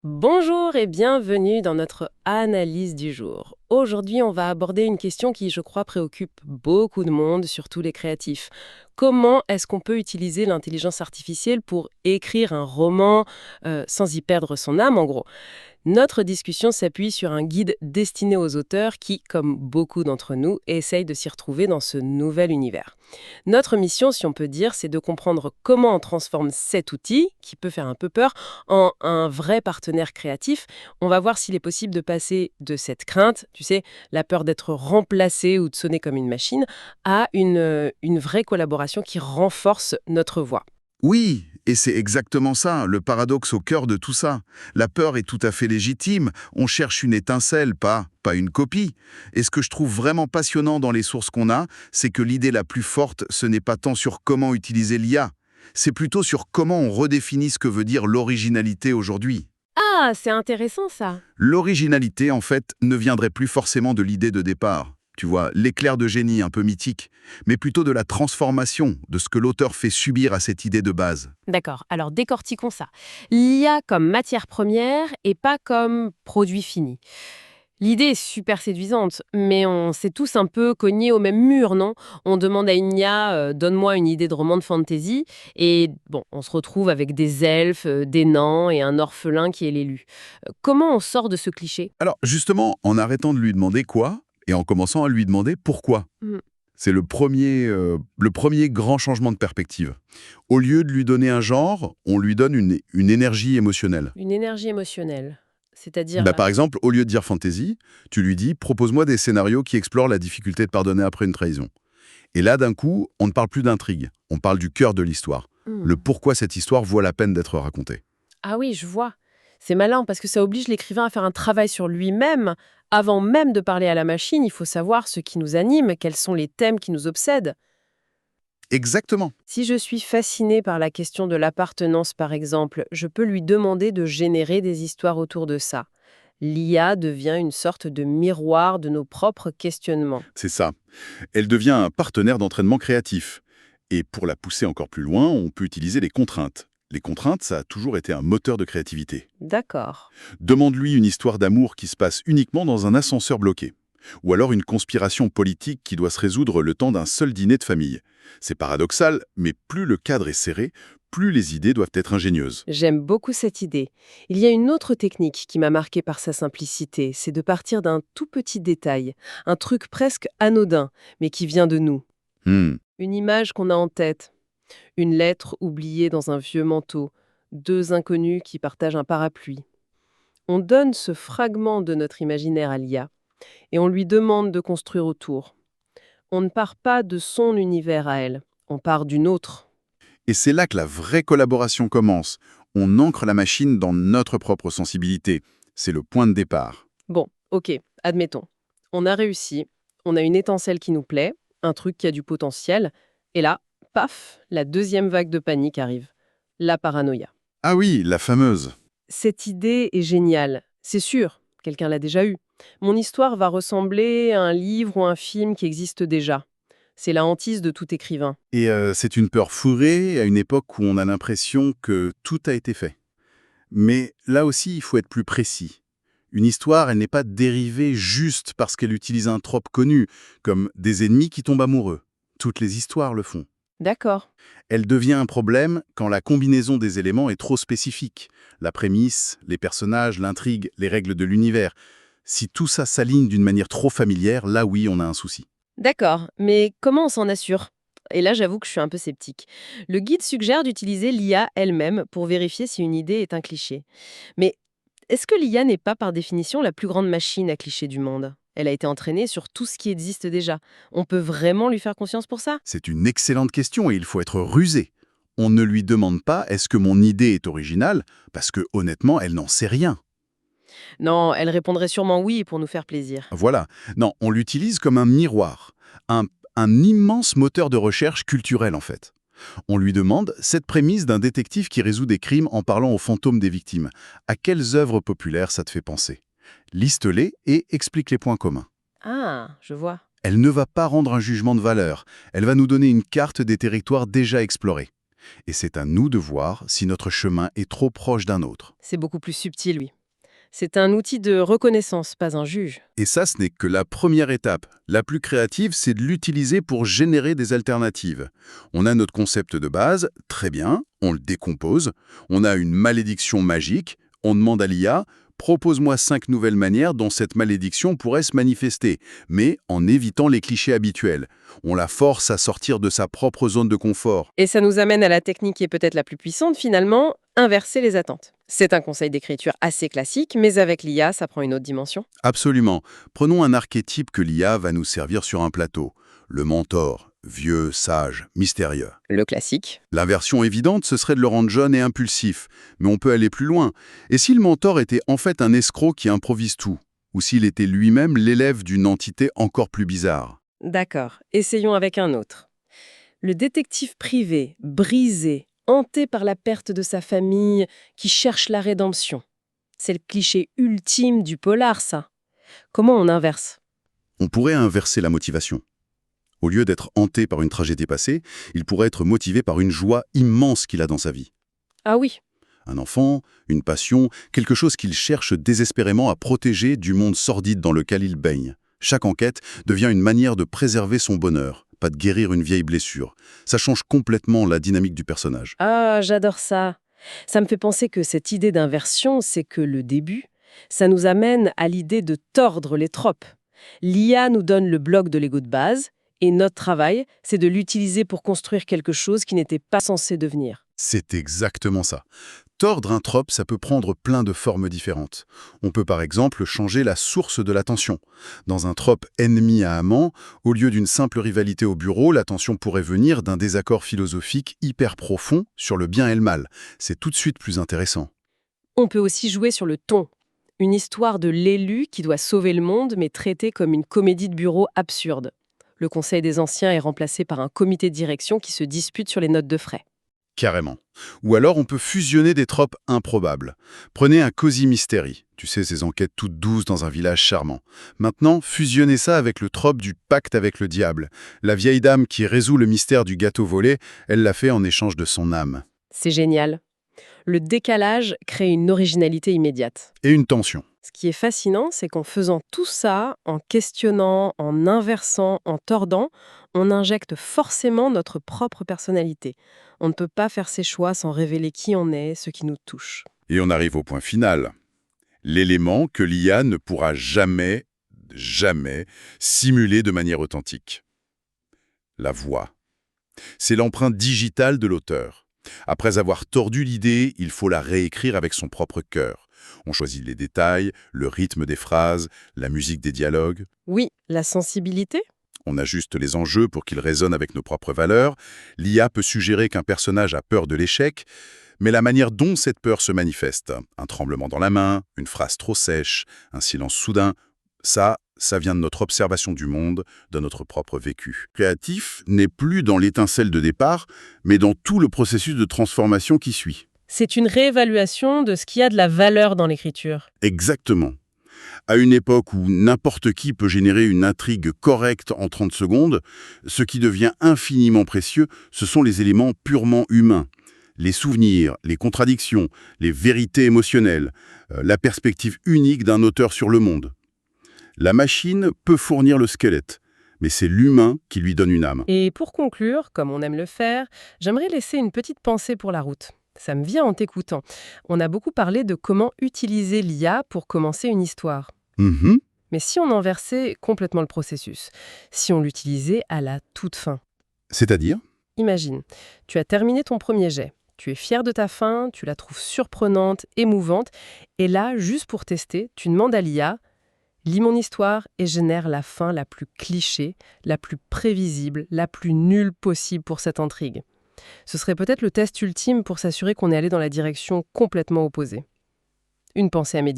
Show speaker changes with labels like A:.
A: Bonjour et bienvenue dans notre analyse du jour. Aujourd'hui, on va aborder une question qui, je crois, préoccupe beaucoup de monde, surtout les créatifs. Comment est-ce qu'on peut utiliser l'intelligence artificielle pour écrire un roman sans y perdre son âme, en gros? Notre discussion s'appuie sur un guide destiné aux auteurs qui, comme beaucoup d'entre nous, essayent de s'y retrouver dans ce nouvel univers. Notre mission, si on peut dire, c'est de comprendre comment on transforme cet outil, qui peut faire un peu peur, en un vrai partenaire créatif. On va voir s'il est possible de passer de cette crainte, tu sais, la peur d'être remplacé ou de sonner comme une machine, à une vraie collaboration qui renforce notre voix.
B: Oui, et c'est exactement ça, le paradoxe au cœur de tout ça. La peur est tout à fait légitime, on cherche une étincelle, pas une copie. Et ce que je trouve vraiment passionnant dans les sources qu'on a, c'est que l'idée la plus forte, ce n'est pas tant sur comment utiliser l'IA, c'est plutôt sur comment on redéfinit ce que veut dire l'originalité aujourd'hui.
A: Ah, c'est intéressant ça.
B: L'originalité, en fait, ne viendrait plus forcément de l'idée de départ. Tu vois, l'éclair de génie un peu mythique, mais plutôt de la transformation, de ce que l'auteur fait subir à cette idée de base.
A: D'accord, alors décortiquons ça. L'IA comme matière première et pas comme produit fini. L'idée est super séduisante, mais on s'est tous un peu cognés au même mur, non? On demande à une IA, donne-moi une idée de roman de fantasy, et bon, on se retrouve avec des elfes, des nains et un orphelin qui est l'élu. Comment on sort de ce cliché?
B: Alors justement, en arrêtant de lui demander quoi, et en commençant à lui demander pourquoi.
A: Hmm.
B: C'est le premier grand changement de perspective. Au lieu de lui donner un genre, on lui donne une énergie émotionnelle.
A: Une énergie émotionnelle, c'est-à-dire...
B: Par exemple, au lieu de dire fantasy, tu lui dis propose-moi des scénarios qui explorent la difficulté de pardonner après une trahison. Et là, d'un coup, on ne parle plus d'intrigue, on parle du cœur de l'histoire. Le
A: Hmm.
B: pourquoi cette histoire vaut la peine d'être racontée.
A: Ah oui, je vois. C'est malin parce que ça oblige l'écrivain à faire un travail sur lui-même. Avant même de parler à la machine, il faut savoir ce qui nous anime, quels sont les thèmes qui nous obsèdent.
B: Exactement.
A: Si je suis fascinée par la question de l'appartenance, par exemple, je peux lui demander de générer des histoires autour de ça. L'IA devient une sorte de miroir de nos propres questionnements.
B: C'est ça. Elle devient un partenaire d'entraînement créatif. Et pour la pousser encore plus loin, on peut utiliser les contraintes. Les contraintes, ça a toujours été un moteur de créativité.
A: D'accord.
B: Demande-lui une histoire d'amour qui se passe uniquement dans un ascenseur bloqué. Ou alors une conspiration politique qui doit se résoudre le temps d'un seul dîner de famille. C'est paradoxal, mais plus le cadre est serré, plus les idées doivent être ingénieuses.
A: J'aime beaucoup cette idée. Il y a une autre technique qui m'a marquée par sa simplicité, c'est de partir d'un tout petit détail, un truc presque anodin, mais qui vient de nous.
B: Hmm.
A: Une image qu'on a en tête, une lettre oubliée dans un vieux manteau, deux inconnus qui partagent un parapluie. On donne ce fragment de notre imaginaire à l'IA et on lui demande de construire autour. On ne part pas de son univers à elle, on part d'une autre.
B: Et c'est là que la vraie collaboration commence. On ancre la machine dans notre propre sensibilité. C'est le point de départ.
A: Bon, ok, admettons. On a réussi, on a une étincelle qui nous plaît, un truc qui a du potentiel, et là, paf, la deuxième vague de panique arrive. La paranoïa.
B: Ah oui, la fameuse.
A: Cette idée est géniale, c'est sûr, quelqu'un l'a déjà eue. Mon histoire va ressembler à un livre ou un film qui existe déjà. C'est la hantise de tout écrivain.
B: Et c'est une peur fourrée à une époque où on a l'impression que tout a été fait. Mais là aussi, il faut être plus précis. Une histoire, elle n'est pas dérivée juste parce qu'elle utilise un trope connu, comme des ennemis qui tombent amoureux. Toutes les histoires le font.
A: D'accord.
B: Elle devient un problème quand la combinaison des éléments est trop spécifique. La prémisse, les personnages, l'intrigue, les règles de l'univers. Si tout ça s'aligne d'une manière trop familière, là oui, on a un souci.
A: D'accord, mais comment on s'en assure? Et là, j'avoue que je suis un peu sceptique. Le guide suggère d'utiliser l'IA elle-même pour vérifier si une idée est un cliché. Mais est-ce que l'IA n'est pas par définition la plus grande machine à clichés du monde? Elle a été entraînée sur tout ce qui existe déjà. On peut vraiment lui faire confiance pour ça?
B: C'est une excellente question et il faut être rusé. On ne lui demande pas est-ce que mon idée est originale, parce que honnêtement, elle n'en sait rien.
A: Non, elle répondrait sûrement oui pour nous faire plaisir.
B: Voilà. Non, on l'utilise comme un miroir, un, un immense moteur de recherche culturelle en fait. On lui demande cette prémisse d'un détective qui résout des crimes en parlant aux fantômes des victimes. À quelles œuvres populaires ça te fait penser? Liste-les et explique les points communs.
A: Ah, je vois.
B: Elle ne va pas rendre un jugement de valeur, elle va nous donner une carte des territoires déjà explorés. Et c'est à nous de voir si notre chemin est trop proche d'un autre.
A: C'est beaucoup plus subtil, oui. C'est un outil de reconnaissance, pas un juge.
B: Et ça, ce n'est que la première étape. La plus créative, c'est de l'utiliser pour générer des alternatives. On a notre concept de base, très bien, on le décompose. On a une malédiction magique, on demande à l'IA, propose-moi 5 nouvelles manières dont cette malédiction pourrait se manifester, mais en évitant les clichés habituels. On la force à sortir de sa propre zone de confort.
A: Et ça nous amène à la technique qui est peut-être la plus puissante, finalement, inverser les attentes. C'est un conseil d'écriture assez classique, mais avec l'IA, ça prend une autre dimension.
B: Absolument. Prenons un archétype que l'IA va nous servir sur un plateau. Le mentor, vieux, sage, mystérieux.
A: Le classique.
B: L'inversion évidente, ce serait de le rendre jeune et impulsif. Mais on peut aller plus loin. Et si le mentor était en fait un escroc qui improvise tout? Ou s'il était lui-même l'élève d'une entité encore plus bizarre?
A: D'accord, essayons avec un autre. Le détective privé, brisé, hanté par la perte de sa famille, qui cherche la rédemption. C'est le cliché ultime du polar, ça. Comment on inverse?
B: On pourrait inverser la motivation. Au lieu d'être hanté par une tragédie passée, il pourrait être motivé par une joie immense qu'il a dans sa vie.
A: Ah oui,
B: Un enfant, une passion, quelque chose qu'il cherche désespérément à protéger du monde sordide dans lequel il baigne. Chaque enquête devient une manière de préserver son bonheur, pas de guérir une vieille blessure. Ça change complètement la dynamique du personnage.
A: ah, j'adore ça. Ça me fait penser que cette idée d'inversion, c'est que le début, ça nous amène à l'idée de tordre les tropes. L'IA nous donne le bloc de l'ego de base, et notre travail, c'est de l'utiliser pour construire quelque chose qui n'était pas censé devenir.
B: C'est exactement ça. Tordre un trope, ça peut prendre plein de formes différentes. On peut par exemple changer la source de la tension. Dans un trope ennemi à amant, au lieu d'une simple rivalité au bureau, la tension pourrait venir d'un désaccord philosophique hyper profond sur le bien et le mal. C'est tout de suite plus intéressant.
A: On peut aussi jouer sur le ton. Une histoire de l'élu qui doit sauver le monde, mais traitée comme une comédie de bureau absurde. Le Conseil des Anciens est remplacé par un comité de direction qui se dispute sur les notes de frais.
B: Carrément. Ou alors on peut fusionner des tropes improbables. Prenez un Cosy Mystery, tu sais, ces enquêtes toutes douces dans un village charmant. Maintenant, fusionnez ça avec le trope du pacte avec le diable. La vieille dame qui résout le mystère du gâteau volé, elle l'a fait en échange de son âme.
A: C'est génial. Le décalage crée une originalité immédiate.
B: Et une tension.
A: Ce qui est fascinant, c'est qu'en faisant tout ça, en questionnant, en inversant, en tordant, on injecte forcément notre propre personnalité. On ne peut pas faire ses choix sans révéler qui on est, ce qui nous touche.
B: Et on arrive au point final. L'élément que l'IA ne pourra jamais simuler de manière authentique. La voix. C'est l'empreinte digitale de l'auteur. Après avoir tordu l'idée, il faut la réécrire avec son propre cœur. On choisit les détails, le rythme des phrases, la musique des dialogues.
A: Oui, la sensibilité.
B: On ajuste les enjeux pour qu'ils résonnent avec nos propres valeurs. L'IA peut suggérer qu'un personnage a peur de l'échec, mais la manière dont cette peur se manifeste, un tremblement dans la main, une phrase trop sèche, un silence soudain, ça vient de notre observation du monde, de notre propre vécu. Créatif n'est plus dans l'étincelle de départ, mais dans tout le processus de transformation qui suit.
A: C'est une réévaluation de ce qui a de la valeur dans l'écriture.
B: Exactement. À une époque où n'importe qui peut générer une intrigue correcte en 30 secondes, ce qui devient infiniment précieux, ce sont les éléments purement humains. Les souvenirs, les contradictions, les vérités émotionnelles, la perspective unique d'un auteur sur le monde. La machine peut fournir le squelette, mais c'est l'humain qui lui donne une âme.
A: Et pour conclure, comme on aime le faire, j'aimerais laisser une petite pensée pour la route. Ça me vient en t'écoutant. On a beaucoup parlé de comment utiliser l'IA pour commencer une histoire. Mais si on inversait complètement le processus, si on l'utilisait à la toute fin.
B: C'est-à-dire ?
A: Imagine, tu as terminé ton premier jet. Tu es fier de ta fin, tu la trouves surprenante, émouvante, et là, juste pour tester, tu demandes à l'IA « Lis mon histoire et génère la fin la plus cliché, la plus prévisible, la plus nulle possible pour cette intrigue. » Ce serait peut-être le test ultime pour s'assurer qu'on est allé dans la direction complètement opposée. Une pensée à méditer.